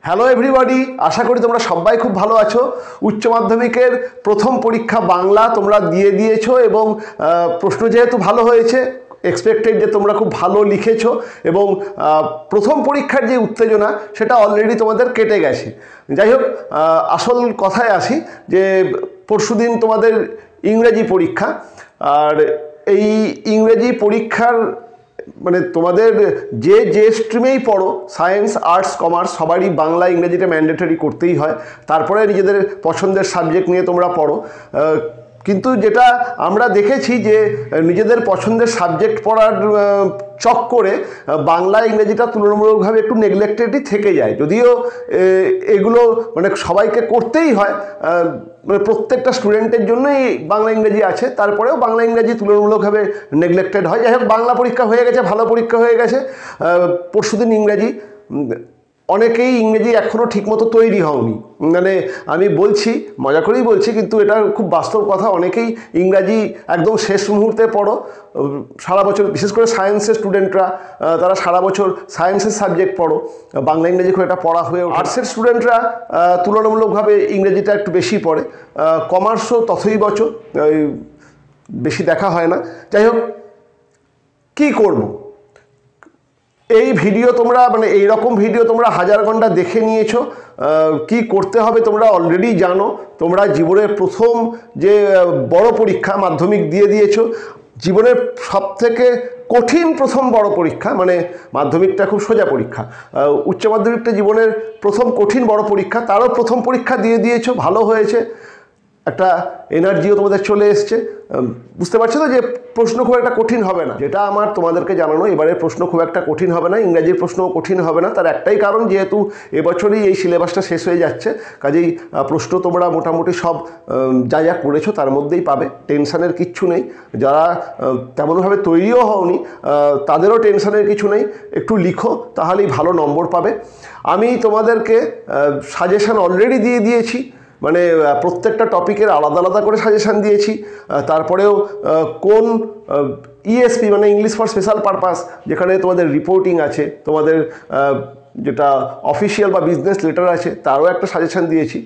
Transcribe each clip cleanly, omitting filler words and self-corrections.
Hello everybody, আশা করি তোমরা সবাই খুব ভালো আছো। উচ্চ মাধ্যমিকের প্রথম পরীক্ষা বাংলা তোমরা দিয়ে দিয়েছো এবং প্রশ্ন যেহেতু ভালো হয়েছে, এক্সপেক্টেড যে তোমরা খুব ভালো লিখেছো এবং প্রথম পরীক্ষার যে উত্তেজনা সেটা অলরেডি তোমাদের কেটে গেছে। যাই হোক, আসল কথায় আসি যে পরশুদিন তোমাদের ইংরেজি পরীক্ষা। আর এই ইংরেজি পরীক্ষার মানে তোমাদের যে স্ট্রিমেই পড়ো, সায়েন্স, আর্টস, কমার্স, সবারই বাংলা ইংরেজিটা ম্যান্ডেটরি করতেই হয়। তারপরে নিজেদের পছন্দের সাবজেক্ট নিয়ে তোমরা পড়ো। কিন্তু যেটা আমরা দেখেছি যে নিজেদের পছন্দের সাবজেক্ট পড়ার চক্করে বাংলা ইংরেজিটা তুলনামূলকভাবে একটু নেগলেক্টেডই থেকে যায়। যদিও এগুলো মানে সবাইকে করতেই হয়, মানে প্রত্যেকটা স্টুডেন্টের জন্যই বাংলা ইংরেজি আছে, তারপরেও বাংলা ইংরেজি তুলনামূলকভাবে নেগলেক্টেড হয়। যাই হোক, বাংলা পরীক্ষা হয়ে গেছে, ভালো পরীক্ষা হয়ে গেছে। পরশুদিন ইংরেজি, অনেকেই ইংরেজি এখনও ঠিকমতো তৈরি হওনি। মানে আমি বলছি, মজা করেই বলছি, কিন্তু এটা খুব বাস্তব কথা। অনেকেই ইংরাজি একদম শেষ মুহূর্তে পড়ো। সারা বছর, বিশেষ করে সায়েন্সের স্টুডেন্টরা, তারা সারা বছর সায়েন্সের সাবজেক্ট পড়ো, বাংলা ইংরেজি খুব একটা পড়া হয়ে ওঠে। আর্টসের স্টুডেন্টরা তুলনামূলকভাবে ইংরেজিটা একটু বেশি পড়ে। কমার্সও তথই বচো, বেশি দেখা হয় না। যাই হোক, কী করবো, এই ভিডিও তোমরা মানে এইরকম ভিডিও তোমরা হাজার ঘন্টা দেখে নিয়েছো। কি করতে হবে তোমরা অলরেডি জানো। তোমরা জীবনের প্রথম যে বড় পরীক্ষা মাধ্যমিক দিয়ে দিয়েছো, জীবনের সবথেকে কঠিন প্রথম বড় পরীক্ষা, মানে মাধ্যমিকটা খুব সোজা পরীক্ষা, উচ্চ মাধ্যমিকটা জীবনের প্রথম কঠিন বড় পরীক্ষা, তারও প্রথম পরীক্ষা দিয়ে দিয়েছো, ভালো হয়েছে। একটা এনার্জিও তোমাদের চলে এসছে। বুঝতে পারছো তো যে প্রশ্ন খুব একটা কঠিন হবে না। যেটা আমার তোমাদেরকে জানানো, এবারের প্রশ্ন খুব একটা কঠিন হবে না, ইংরাজির প্রশ্নও কঠিন হবে না। তার একটাই কারণ, যেহেতু এবছরই এই সিলেবাসটা শেষ হয়ে যাচ্ছে, কাজেই প্রশ্ন তোমরা মোটামুটি সব যা যা করেছো তার মধ্যেই পাবে, টেনশানের কিচ্ছু নেই। যারা তেমনভাবে তৈরিও হওনি তাদেরও টেনশানের কিছু নেই। একটু লিখো, তাহলেই ভালো নম্বর পাবে। আমি তোমাদেরকে সাজেশান অলরেডি দিয়ে দিয়েছি, মানে প্রত্যেকটা টপিকের আলাদা আলাদা করে সাজেশান দিয়েছি। তারপরেও কোন ইএসপি মানে ইংলিশ ফর স্পেশাল পারপাস, যেখানে তোমাদের রিপোর্টিং আছে, তোমাদের যেটা অফিসিয়াল বা বিজনেস লেটার আছে, তারও একটা সাজেশান দিয়েছি।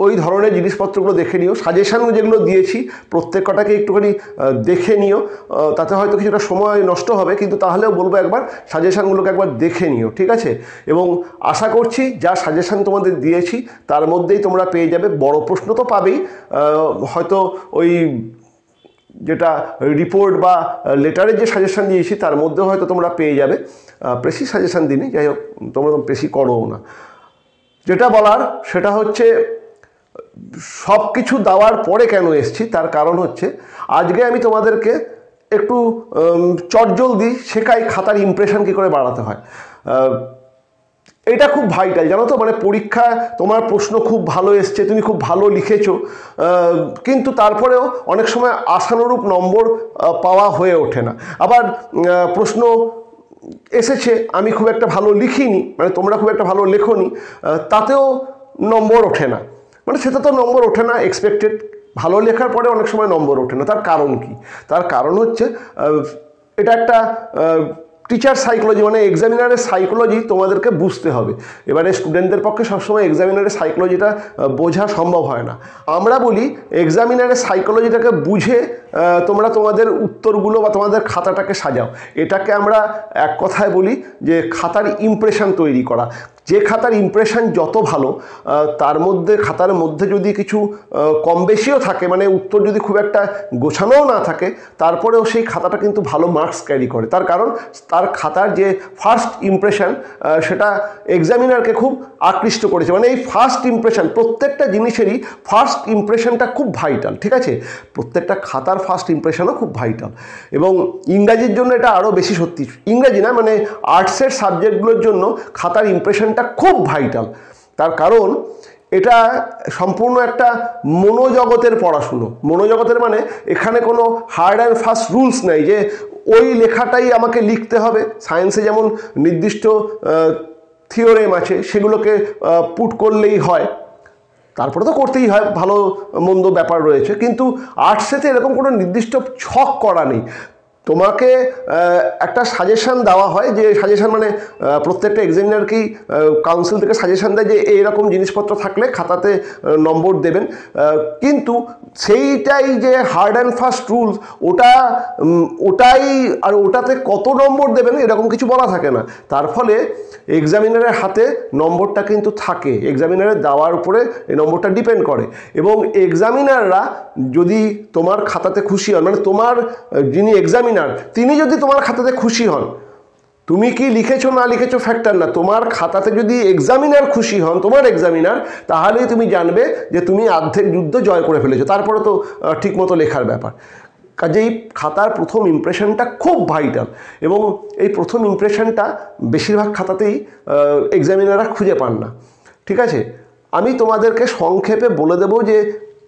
ওই ধরনের জিনিসপত্রগুলো দেখে নিও। সাজেশান যেগুলো দিয়েছি প্রত্যেক কটাকে একটুখানি দেখে নিও। তাতে হয়তো কিছুটা সময় নষ্ট হবে, কিন্তু তাহলেও বলবো একবার সাজেশানগুলোকে একবার দেখে নিও, ঠিক আছে? এবং আশা করছি যা সাজেশান তোমাদের দিয়েছি তার মধ্যেই তোমরা পেয়ে যাবে। বড় প্রশ্ন তো পাবেই, হয়তো ওই যেটা রিপোর্ট বা লেটারের যে সাজেশান দিয়েছি তার মধ্যেও হয়তো তোমরা পেয়ে যাবে। বেশি সাজেশান দিইনি, যাই হোক তোমরা বেশি করোও না। যেটা বলার সেটা হচ্ছে, সব কিছু দেওয়ার পরে কেন এসছি তার কারণ হচ্ছে, আজকে আমি তোমাদেরকে একটু চটজলদি শেখাই খাতার ইমপ্রেশন কী করে বাড়াতে হয়। এটা খুব ভাইটাল, জানো তো। মানে পরীক্ষা তোমার প্রশ্ন খুব ভালো এসছে, তুমি খুব ভালো লিখেছো, কিন্তু তারপরেও অনেক সময় আশানুরূপ নম্বর পাওয়া হয়ে ওঠে না। আবার প্রশ্ন এসেছে আমি খুব একটা ভালো লিখিনি, মানে তোমরা খুব একটা ভালো লেখোনি, তাতেও নম্বর ওঠে না। মানে সেটা তো নম্বর ওঠে না এক্সপেক্টেড, ভালো লেখার পরে অনেক সময় নম্বর ওঠে না। তার কারণ কি? তার কারণ হচ্ছে এটা একটা টিচার সাইকোলজি, মানে এক্সামিনারের সাইকোলজি তোমাদেরকে বুঝতে হবে। এবারে স্টুডেন্টদের পক্ষে সবসময় এক্সামিনারের সাইকোলজিটা বোঝা সম্ভব হয় না। আমরা বলি এক্সামিনারের সাইকোলজিটাকে বুঝে তোমরা তোমাদের উত্তরগুলো বা তোমাদের খাতাটাকে সাজাও। এটাকে আমরা এক কথায় বলি যে খাতার ইমপ্রেশন তৈরি করা। যে খাতার ইমপ্রেশন যত ভালো, তার মধ্যে খাতার মধ্যে যদি কিছু কম বেশিও থাকে, মানে উত্তর যদি খুব একটা গোছানোও না থাকে, তারপরেও সেই খাতাটা কিন্তু ভালো মার্কস ক্যারি করে। তার কারণ তার খাতার যে ফার্স্ট ইমপ্রেশন সেটা এক্সামিনারকে খুব আকৃষ্ট করেছে। মানে এই ফার্স্ট ইমপ্রেশন, প্রত্যেকটা জিনিসেরই ফার্স্ট ইমপ্রেশনটা খুব ভাইটাল, ঠিক আছে? প্রত্যেকটা খাতার ফার্স্ট ইমপ্রেশনও খুব ভাইটাল। এবং ইংরাজির জন্য এটা আরও বেশি সত্যি। ইংরাজি না, মানে আর্টসের সাবজেক্টগুলোর জন্য খাতার ইমপ্রেশনটা খুব ভাইটাল। তার কারণ এটা সম্পূর্ণ একটা মনোজগতের পড়াশুনো। মনোজগতের মানে এখানে কোনো হার্ড অ্যান্ড ফাস্ট রুলস নেই যে ওই লেখাটাই আমাকে লিখতে হবে। সায়েন্সে যেমন নির্দিষ্ট থিওরেম আছে, সেগুলোকে পুট করলেই হয়, তারপরে তো করতেই হয়, ভালো মন্দ ব্যাপার রয়েছে। কিন্তু আর্টসেতে এরকম কোনো নির্দিষ্ট ছক করা নেই। তোমাকে একটা সাজেশান দেওয়া হয়, যে সাজেশান মানে প্রত্যেকটা এক্সামিনারকেই কাউন্সিল থেকে সাজেশান দেয় যে এইরকম জিনিসপত্র থাকলে খাতাতে নম্বর দেবেন, কিন্তু সেইটাই যে হার্ড অ্যান্ড ফাস্ট রুলস ওটাই আর ওটাতে কত নম্বর দেবেন এরকম কিছু বলা থাকে না। তার ফলে এক্সামিনারের হাতে নম্বরটা কিন্তু থাকে, এক্সামিনারের দেওয়ার উপরে এই নম্বরটা ডিপেন্ড করে। এবং এক্সামিনাররা যদি তোমার খাতাতে খুশি হন, মানে তোমার যিনি এক্সামিনার তিনি যদি তোমার খাতাতে খুশি হন, তুমি কি লিখেছো না লিখেছো ফ্যাক্টর না, তোমার খাতাতে যদি এক্সামিনার খুশি হন, তোমার এক্সামিনার, তাহলেই তুমি জানবে যে তুমি অর্ধেক যুদ্ধ জয় করে ফেলেছো। তারপরে তো ঠিকমতো লেখার ব্যাপার। কাজেই খাতার প্রথম ইমপ্রেশনটা খুব ভাইটাল, এবং এই প্রথম ইমপ্রেশনটা বেশিরভাগ খাতাতেই এক্সামিনাররা খুঁজে পান না। ঠিক আছে, আমি তোমাদেরকে সংক্ষেপে বলে দেবো যে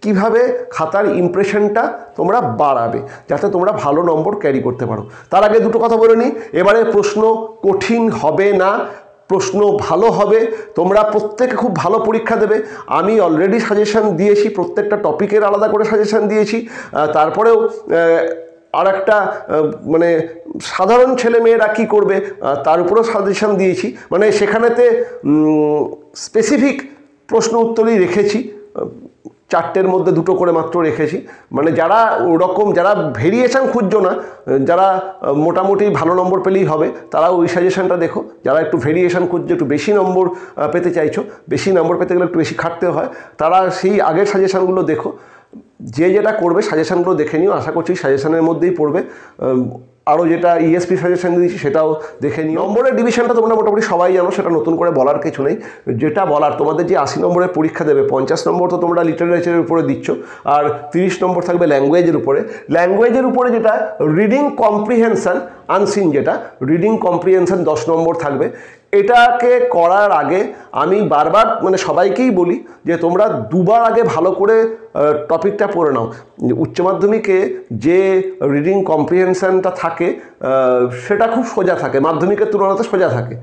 কিভাবে খাতার ইমপ্রেশনটা তোমরা বাড়াবে যাতে তোমরা ভালো নম্বর ক্যারি করতে পারো। তার আগে দুটো কথা বলে নিই। এবারে প্রশ্ন কঠিন হবে না, প্রশ্ন ভালো হবে, তোমরা প্রত্যেকে খুব ভালো পরীক্ষা দেবে। আমি অলরেডি সাজেশান দিয়েছি, প্রত্যেকটা টপিকের আলাদা করে সাজেশান দিয়েছি। তারপরেও আর একটা মানে সাধারণ ছেলে মেয়েরা কী করবে তার উপরেও সাজেশান দিয়েছি, মানে সেখানেতে স্পেসিফিক প্রশ্ন উত্তরই রেখেছি, 4টের মধ্যে 2টো করে মাত্র রেখেছি। মানে যারা ওরকম যারা ভেরিয়েশান খুঁজছো না, যারা মোটামুটি ভালো নম্বর পেলেই হবে, তারা ওই সাজেশানটা দেখো। যারা একটু ভেরিয়েশান খুঁজছো, একটু বেশি নম্বর পেতে চাইছো, বেশি নম্বর পেতে গেলে একটু বেশি খাটতে হয়, তারা সেই আগের সাজেশানগুলো দেখো। যে যেটা করবে সাজেশানগুলো দেখে নিও, আশা করছি সাজেশানের মধ্যেই পড়বে। আরও যেটা ইএসপি সাজেশান দিয়েছি সেটাও দেখে নিও। নম্বরের ডিভিশনটা তোমরা মোটামুটি সবাই জানো, সেটা নতুন করে বলার কিছু নেই। যেটা বলার, তোমাদের যে 80 নম্বরের পরীক্ষা দেবে, 50 নম্বর তো তোমরা লিটারেচারের উপরে দিচ্ছ, আর 30 নম্বর থাকবে ল্যাঙ্গুয়েজের উপরে। ল্যাঙ্গুয়েজের উপরে যেটা রিডিং কম্প্রিহেনশন আনসিন, যেটা রিডিং কম্প্রিহেনশন 10 নম্বর থাকবে। এটাকে করার আগে আমি বারবার মানে সবাইকেই বলি যে তোমরা দুবার আগে ভালো করে টপিকটা পড়ে নাও। উচ্চ মাধ্যমিকে যে রিডিং কম্প্রিহেনশনটা থাকে সেটা খুব সোজা থাকে, মাধ্যমিকের তুলনাতে সোজা থাকে,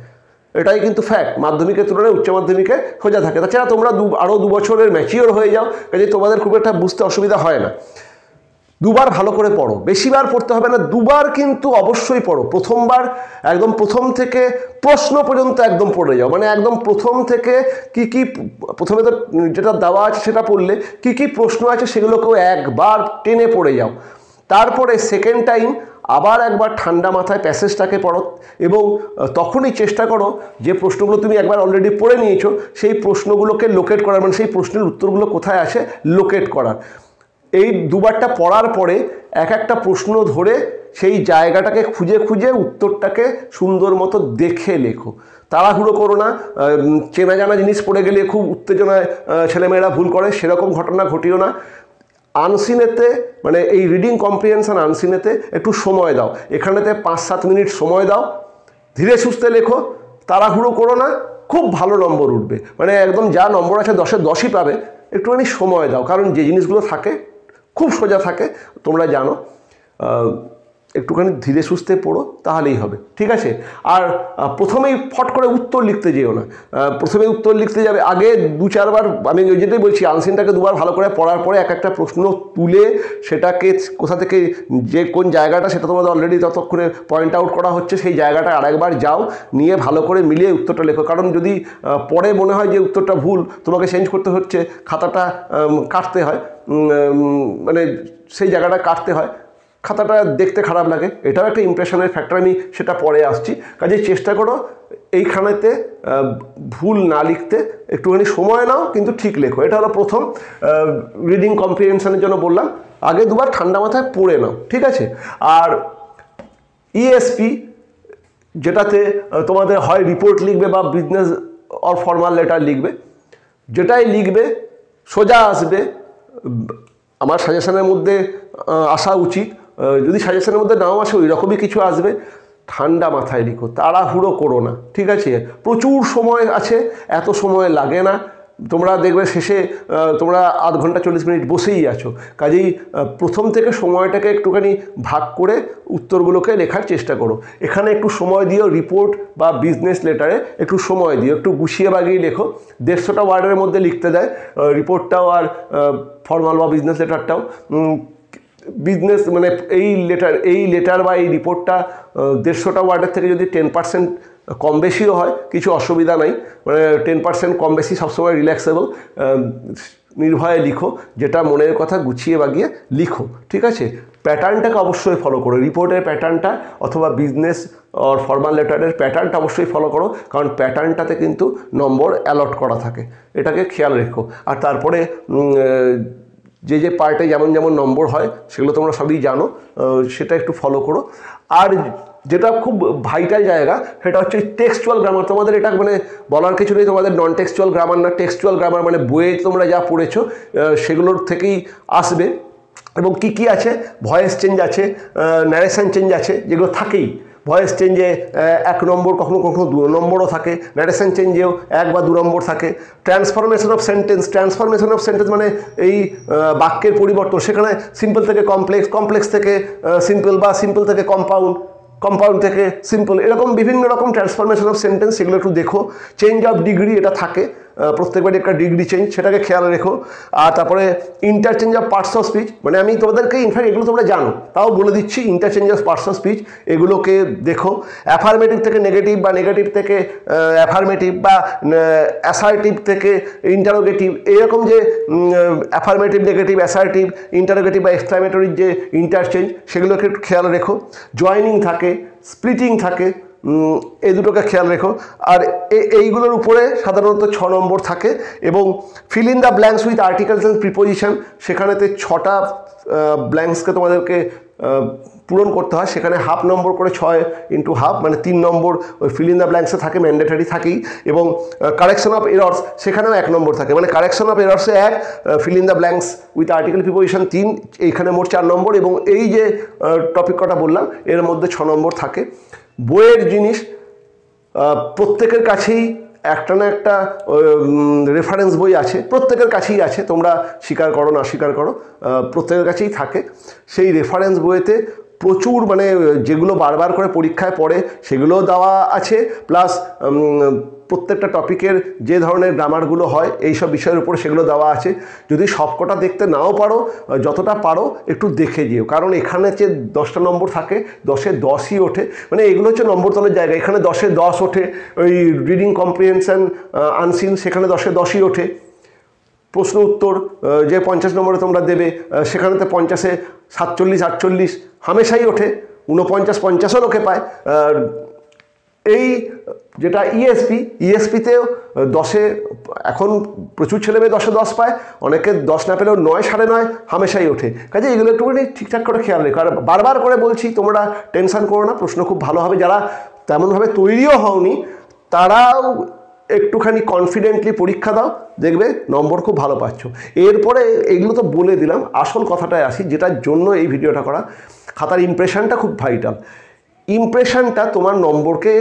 এটাই কিন্তু ফ্যাক্ট। মাধ্যমিকের তুলনায় উচ্চ মাধ্যমিকে সোজা থাকে। তাছাড়া তোমরা আরও 2 বছরের ম্যাচিওর হয়ে যাও, কাজে তোমাদের খুব একটা বুঝতে অসুবিধা হয় না। দুবার ভালো করে পড়ো, বেশিবার পড়তে হবে না, দুবার কিন্তু অবশ্যই পড়ো। প্রথমবার একদম প্রথম থেকে প্রশ্ন পর্যন্ত একদম পড়ে যাও, মানে একদম প্রথম থেকে কি কি প্রথমে তো যেটা দেওয়া আছে সেটা পড়লে কি কি প্রশ্ন আছে সেগুলোকেও একবার টেনে পড়ে যাও। তারপরে সেকেন্ড টাইম আবার একবার ঠান্ডা মাথায় প্যাসেজটাকে পড়ো, এবং তখনই চেষ্টা করো যে প্রশ্নগুলো তুমি একবার অলরেডি পড়ে নিয়েছো সেই প্রশ্নগুলোকে লোকেট করার, মানে সেই প্রশ্নের উত্তরগুলো কোথায় আসে লোকেট করার। এই দুবারটা পড়ার পরে এক একটা প্রশ্ন ধরে সেই জায়গাটাকে খুঁজে খুঁজে উত্তরটাকে সুন্দর মতো দেখে লেখো। তাড়াহুড়ো করো না, চেনা জানা জিনিস পড়ে গেলে খুব উত্তেজনায় ছেলেমেয়েরা ভুল করে, সেরকম ঘটনা ঘটিও না। আনসিনেতে মানে এই রিডিং কম্প্রিহেনশন আনসিনেতে একটু সময় দাও, এখানেতে 5-7 মিনিট সময় দাও, ধীরে সুস্থে লেখো, তাড়াহুড়ো করো না, খুব ভালো নম্বর উঠবে। মানে একদম যা নম্বর আছে 10-এ 10ই পাবে। একটুখানি সময় দাও, কারণ যে জিনিসগুলো থাকে খুব সোজা থাকে, তোমরা জানো। একটুখানি ধীরে সুস্থে পড়ো, তাহলেই হবে, ঠিক আছে? আর প্রথমেই ফট করে উত্তর লিখতে যেও না। প্রথমে উত্তর লিখতে যাবে, আগে 2-4 বার, আমি ওই যেটাই বলছি, আনসিনটাকে 2বার ভালো করে পড়ার পরে এক একটা প্রশ্ন তুলে সেটাকে কোথা থেকে যে কোন জায়গাটা সেটা তোমাদের অলরেডি ততক্ষণে পয়েন্ট আউট করা হচ্ছে, সেই জায়গাটা আরেকবার যাও, নিয়ে ভালো করে মিলিয়ে উত্তরটা লেখো। কারণ যদি পরে মনে হয় যে উত্তরটা ভুল, তোমাকে চেঞ্জ করতে হচ্ছে, খাতাটা কাটতে হয়, মানে সেই জায়গাটা কাটতে হয়, খাতাটা দেখতে খারাপ লাগে, এটাও একটা ইমপ্রেশনের ফ্যাক্টর। আমি সেটা পরে আসছি। কাজেই চেষ্টা করো এইখানেতে ভুল না লিখতে, একটুখানি সময় নাও, কিন্তু ঠিক লেখো। এটা হলো প্রথম। রিডিং কম্প্রিহেনশনের জন্য বললাম, আগে 2বার ঠান্ডা মাথায় পড়ে নাও, ঠিক আছে? আর ইএসপি যেটাতে তোমাদের হয় রিপোর্ট লিখবে বা বিজনেস অর ফর্মাল লেটার লিখবে, যেটাই লিখবে সোজা আসবে, আমার সাজেশনের মধ্যে আসা উচিত। যদি সাজেশনের মধ্যে নাও আসে, ওই রকমই কিছু আসবে। ঠান্ডা মাথায় লিখো, তাড়াহুড়ো করো না, ঠিক আছে? প্রচুর সময় আছে, এত সময় লাগে না। তোমরা দেখবে শেষে তোমরা 1/2 ঘন্টা 40 মিনিট বসেই আছো। কাজেই প্রথম থেকে সময়টাকে একটুখানি ভাগ করে উত্তরগুলোকে লেখার চেষ্টা করো। এখানে একটু সময় দিও, রিপোর্ট বা বিজনেস লেটারে একটু সময় দিও, একটু গুছিয়ে বাগিয়ে লেখো। 150টা ওয়ার্ডের মধ্যে লিখতে দেয় রিপোর্টটাও আর ফর্মাল বা বিজনেস লেটারটাও। বিজনেস মানে এই লেটার বা এই রিপোর্টটা 150টা ওয়ার্ডের থেকে যদি 10% কম বেশিও হয় কিছু অসুবিধা নাই, মানে 10% কম বেশি সবসময় রিল্যাক্সেবল, নির্ভয়ে লিখো, যেটা মনের কথা গুছিয়ে বাগিয়ে লিখো, ঠিক আছে। প্যাটার্নটাকে অবশ্যই ফলো করো, রিপোর্টের প্যাটার্নটা অথবা বিজনেস আর ফর্মাল লেটারের প্যাটার্নটা অবশ্যই ফলো করো, কারণ প্যাটার্নটাতে কিন্তু নম্বর অ্যালট করা থাকে, এটাকে খেয়াল রেখো। আর তারপরে যে পার্টে যেমন যেমন নম্বর হয় সেগুলো তোমরা সবই জানো, সেটা একটু ফলো করো। আর যেটা খুব ভাইটাল জায়গা সেটা হচ্ছে টেক্সচুয়াল গ্রামার। তোমাদের এটা মানে বলার কিছু নেই, তোমাদের নন টেক্সচুয়াল গ্রামার না, টেক্সচুয়াল গ্রামার মানে বইয়ে তোমরা যা পড়েছো সেগুলোর থেকেই আসবে। এবং কি কি আছে, ভয়েস চেঞ্জ আছে, ন্যারেশন চেঞ্জ আছে, যেগুলো থাকেই। ভয়েস চেঞ্জে 1 নম্বর, কখনো কখনো 2 নম্বরও থাকে, ন্যারেশন চেঞ্জেও 1 বা 2 নম্বর থাকে। ট্রান্সফরমেশন অফ সেন্টেন্স মানে এই বাক্যের পরিবর্তন, সেখানে সিম্পল থেকে কমপ্লেক্স, কমপ্লেক্স থেকে সিম্পল বা সিম্পল থেকে কম্পাউন্ড থেকে সিম্পল, এরকম বিভিন্ন রকম ট্রান্সফরমেশন অফ সেন্টেন্স, সেগুলো একটু দেখো। চেঞ্জ অফ ডিগ্রি এটা থাকে, প্রত্যেকবারই একটা ডিগ্রি চেঞ্জ, সেটাকে খেয়াল রেখো। আর তারপরে interchange of parts of speech, মানে আমি তোমাদেরকে ইনফ্যাক্ট এগুলো তোমরা জানো তাও বলে দিচ্ছি, interchange of parts of speech এগুলোকে দেখো। অ্যাফার্মেটিভ থেকে নেগেটিভ বা নেগেটিভ থেকে অ্যাফার্মেটিভ বা অ্যাসার্টিভ থেকে ইন্টারোগেটিভ, এরকম যে অ্যাফার্মেটিভ, নেগেটিভ, অ্যাসার্টিভ, ইন্টারোগেটিভ বা এক্সক্লামেটরির যে ইন্টারচেঞ্জ সেগুলোকে একটু খেয়াল রেখো। জয়েনিং থাকে, স্প্লিটিং থাকে, এই দুটোকে খেয়াল রেখো। আর এইগুলোর উপরে সাধারণত 6 নম্বর থাকে। এবং fill in the blanks with articles and preposition, সেখানেতে 6টা ব্ল্যাঙ্কসকে তোমাদেরকে পূরণ করতে হয়, সেখানে 1/2 নম্বর করে 6 × 1/2 মানে 3 নম্বর ওই ফিল ইন দ্য ব্ল্যাঙ্কসে থাকে, ম্যান্ডেটারি থাকেই। এবং কারেকশন অফ এরর্স সেখানেও 1 নম্বর থাকে, মানে কারেকশন অফ এরর্সে 1, fill in the blanks with article preposition 3, এইখানে মোট 4 নম্বর। এবং এই যে টপিক কটা বললাম এর মধ্যে 6 নম্বর থাকে। বইয়ের জিনিস প্রত্যেকের কাছেই একটা না একটা রেফারেন্স বই আছে, প্রত্যেকের কাছেই আছে, তোমরা স্বীকার করো না স্বীকার করো, প্রত্যেকের কাছেই থাকে। সেই রেফারেন্স বইতে প্রচুর মানে যেগুলো বারবার করে পরীক্ষায় পড়ে সেগুলোও দেওয়া আছে, প্লাস প্রত্যেকটা টপিকের যে ধরনের গ্রামারগুলো হয় এই সব বিষয়ের উপর সেগুলো দেওয়া আছে। যদি সবকটা দেখতে নাও পারো, যতটা পারো একটু দেখে যেও, কারণ এখানে যে 10টা নম্বর থাকে 10-এ 10ই ওঠে, মানে এগুলো হচ্ছে নম্বর তলের জায়গা। এখানে 10-এ 10 ওঠে, ওই রিডিং কম্প্রিহেনশন আনসিন সেখানে 10-এ 10ই ওঠে। প্রশ্ন উত্তর যে 50 নম্বরে তোমরা দেবে সেখানেতে 50-এ 47-48 হামেশাই ওঠে, 49-50ও লোকে পায়। এই যেটা ইএসপিতেও 10-এ এখন প্রচুর ছেলেমেয়ে 10-এ 10 পায়, অনেকে 10 না পেলেও 9, 9.5 হামেশাই ওঠে। কাজে এগুলো একটুখানি ঠিকঠাক করে খেয়াল রেখো। আর বারবার করে বলছি তোমরা টেনশন করো না, প্রশ্ন খুব ভালো হবে। যারা তেমনভাবে তৈরিও হওনি তারাও একটুখানি কনফিডেন্টলি পরীক্ষা দাও, দেখবে নম্বর খুব ভালো পাচ্ছ। এরপরে এগুলো তো বলে দিলাম, আসল কথাটায় আসি, যেটার জন্য এই ভিডিওটা করা। খাতার ইমপ্রেশনটা খুব ভাইটাল, ইমপ্রেশনটা তোমার নম্বরকে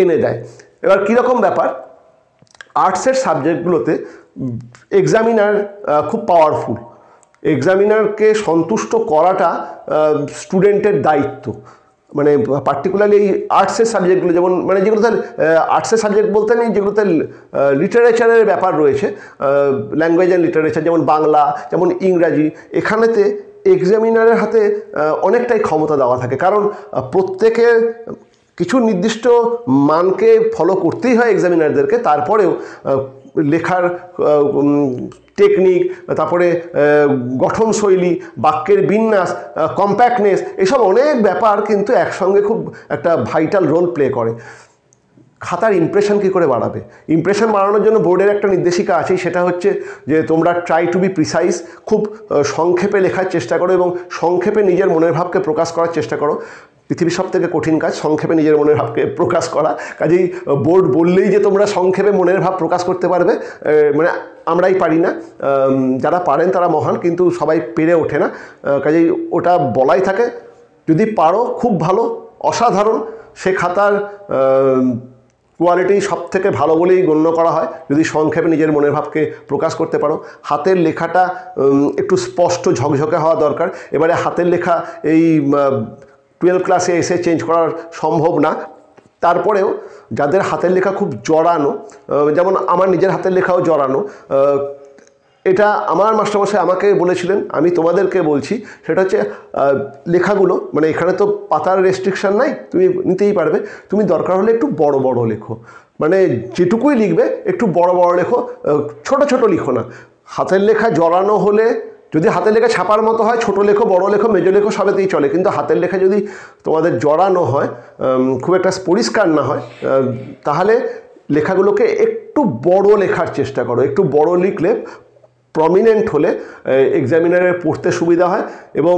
এনে দেয়। এবার কীরকম ব্যাপার, আর্টসের সাবজেক্টগুলোতে এক্সামিনার খুব পাওয়ারফুল, এক্সামিনারকে সন্তুষ্ট করাটা স্টুডেন্টের দায়িত্ব। মানে পার্টিকুলারলি এই আর্টসের সাবজেক্টগুলো, যেমন মানে যেগুলোতে আর্টসের সাবজেক্ট বলতে নেই, যেগুলোতে লিটারেচারের ব্যাপার রয়েছে, ল্যাঙ্গুয়েজ অ্যান্ড লিটারেচার, যেমন বাংলা, যেমন ইংরাজি, এখানেতে এক্সামিনারের হাতে অনেকটাই ক্ষমতা দেওয়া থাকে। কারণ প্রত্যেকের কিছু নির্দিষ্ট মানকে ফলো করতেই হয় এক্সামিনারদেরকে, তারপরেও লেখার টেকনিক, তারপরে গঠনশৈলী, বাক্যের বিন্যাস, কম্প্যাক্টনেস, এসব অনেক ব্যাপার কিন্তু একসঙ্গে খুব একটা ভাইটাল রোল প্লে করে। খাতার ইমপ্রেশন কী করে বাড়াবে? ইমপ্রেশন বাড়ানোর জন্য বোর্ডের একটা নির্দেশিকা আছেই, সেটা হচ্ছে যে তোমরা ট্রাই টু বি প্রিসাইজ, খুব সংক্ষেপে লেখার চেষ্টা করো এবং সংক্ষেপে নিজের মনের ভাবকে প্রকাশ করার চেষ্টা করো। পৃথিবীর সবথেকে কঠিন কাজ সংক্ষেপে নিজের মনের ভাবকে প্রকাশ করা। কাজেই বোর্ড বললেই যে তোমরা সংক্ষেপে মনের ভাব প্রকাশ করতে পারবে, মানে আমরাই পারি না, যারা পারেন তারা মহান, কিন্তু সবাই পেরে ওঠে না। কাজেই ওটা বলাই থাকে, যদি পারো খুব ভালো, অসাধারণ। সে খাতার কোয়ালিটি সব থেকে ভালো বলেই গণ্য করা হয় যদি সংক্ষেপে নিজের মনের ভাবকে প্রকাশ করতে পারো। হাতের লেখাটা একটু স্পষ্ট ঝকঝকে হওয়া দরকার। এবারে হাতের লেখা এই 12 ক্লাসে এসে চেঞ্জ করা সম্ভব না, তারপরেও যাদের হাতের লেখা খুব জড়ানো, যেমন আমার নিজের হাতের লেখাও জড়ানো, এটা আমার মাস্টারমশাই আমাকে বলেছিলেন, আমি তোমাদেরকে বলছি, সেটা হচ্ছে লেখাগুলো, মানে এখানে তো পাতার রেস্ট্রিকশান নাই, তুমি নিতেই পারবে, তুমি দরকার হলে একটু বড় বড় লেখো, মানে যেটুকুই লিখবে একটু বড় বড় লেখো, ছোট ছোট লিখো না। হাতের লেখা জড়ানো হলে, যদি হাতের লেখা ছাপার মতো হয়, ছোট লেখো, বড় লেখো, মেজো লেখো, সবেতেই চলে, কিন্তু হাতের লেখা যদি তোমাদের জড়ানো হয়, খুব একটা পরিষ্কার না হয়, তাহলে লেখাগুলোকে একটু বড় লেখার চেষ্টা করো। একটু বড় লিখলে, প্রমিনেন্ট হলে এক্সামিনারের পড়তে সুবিধা হয়, এবং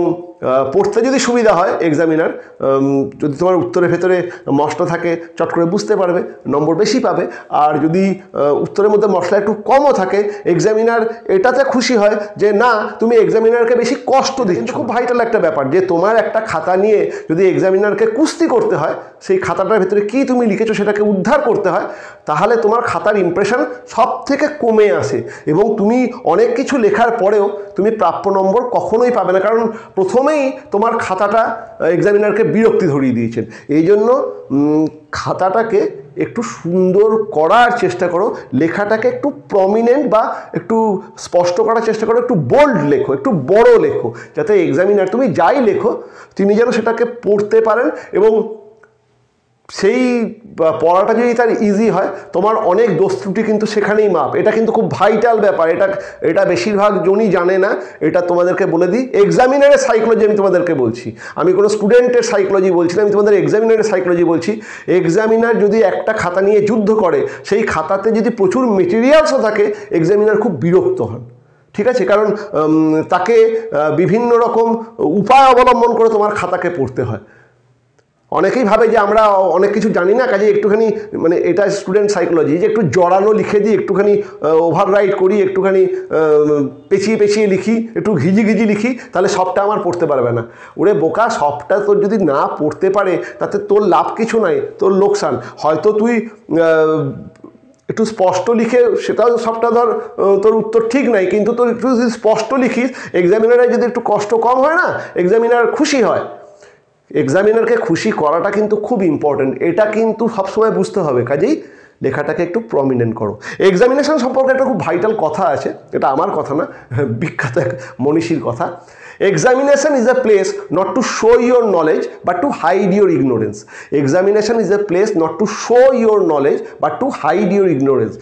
পড়তে যদি সুবিধা হয় এক্সামিনার, যদি তোমার উত্তরের ভেতরে মশলা থাকে চট করে বুঝতে পারবে, নম্বর বেশি পাবে। আর যদি উত্তরের মধ্যে মশলা একটু কমও থাকে, এক্সামিনার এটাতে খুশি হয় যে না, তুমি এক্সামিনারকে বেশি কষ্ট দিচ্ছ। খুব ভাইটাল একটা ব্যাপার যে তোমার একটা খাতা নিয়ে যদি এক্সামিনারকে কুস্তি করতে হয়, সেই খাতাটার ভেতরে কী তুমি লিখেছো সেটাকে উদ্ধার করতে হয়, তাহলে তোমার খাতার ইমপ্রেশন সব থেকে কমে আসে, এবং তুমি অনেক কিছু লেখার পরেও তুমি প্রাপ্য নম্বর কখনোই পাবে না, কারণ প্রথমেই তোমার খাতাটা এক্সামিনারকে বিরক্তি ধরিয়ে দিয়েছেন। এই জন্য খাতাটাকে একটু সুন্দর করার চেষ্টা করো, লেখাটাকে একটু প্রমিনেন্ট বা একটু স্পষ্ট করার চেষ্টা করো, একটু বোল্ড লেখো, একটু বড় লেখো, যাতে এক্সামিনার তুমি যাই লেখো তিনি যেন সেটাকে পড়তে পারেন, এবং সেই পড়াটা যদি তার ইজি হয়, তোমার অনেক দোষ ত্রুটি কিন্তু সেখানেই মাপ। এটা কিন্তু খুব ভাইটাল ব্যাপার, এটা বেশিরভাগ জনই জানে না। এটা তোমাদেরকে বলে দিই, এক্সামিনারের সাইকোলজি আমি তোমাদেরকে বলছি, আমি কোনো স্টুডেন্টের সাইকোলজি বলছি না, আমি তোমাদের এক্সামিনারের সাইকোলজি বলছি। এক্সামিনার যদি একটা খাতা নিয়ে যুদ্ধ করে, সেই খাতাতে যদি প্রচুর মেটেরিয়ালসও থাকে, এক্সামিনার খুব বিরক্ত হন, ঠিক আছে, কারণ তাকে বিভিন্ন রকম উপায় অবলম্বন করে তোমার খাতাকে পড়তে হয়। অনেকেই ভাবে যে আমরা অনেক কিছু জানি না, কাজে একটুখানি, মানে এটা স্টুডেন্ট সাইকোলজি, যে একটু জড়ানো লিখে দিই, একটুখানি ওভাররাইট করি, একটুখানি পেঁচিয়ে পেঁচিয়ে লিখি, একটু ঘিজি ঘিজি লিখি, তাহলে সবটা আমার পড়তে পারবে না। ওরে বোকা, সবটা তোর যদি না পড়তে পারে তাতে তোর লাভ কিছু নাই, তোর লোকসান। হয়তো তুই একটু স্পষ্ট লিখে সেটাও সবটা ধর তোর উত্তর ঠিক নাই, কিন্তু তোর একটু যদি স্পষ্ট লিখিস, এক্সামিনারের যদি একটু কষ্ট কম হয় না, এক্সামিনার খুশি হয়। এক্সামিনারকে খুশি করাটা কিন্তু খুব ইম্পর্টেন্ট, এটা কিন্তু সবসময় বুঝতে হবে। কাজেই লেখাটাকে একটু প্রমিনেন্ট করো। এক্সামিনেশন সম্পর্কে একটা খুব ভাইটাল কথা আছে, এটা আমার কথা না, বিখ্যাত এক মনীষীর কথা। Examination is a place not to show your knowledge but to hide your ignorance. Examination is a place not to show your knowledge but to hide your ignorance.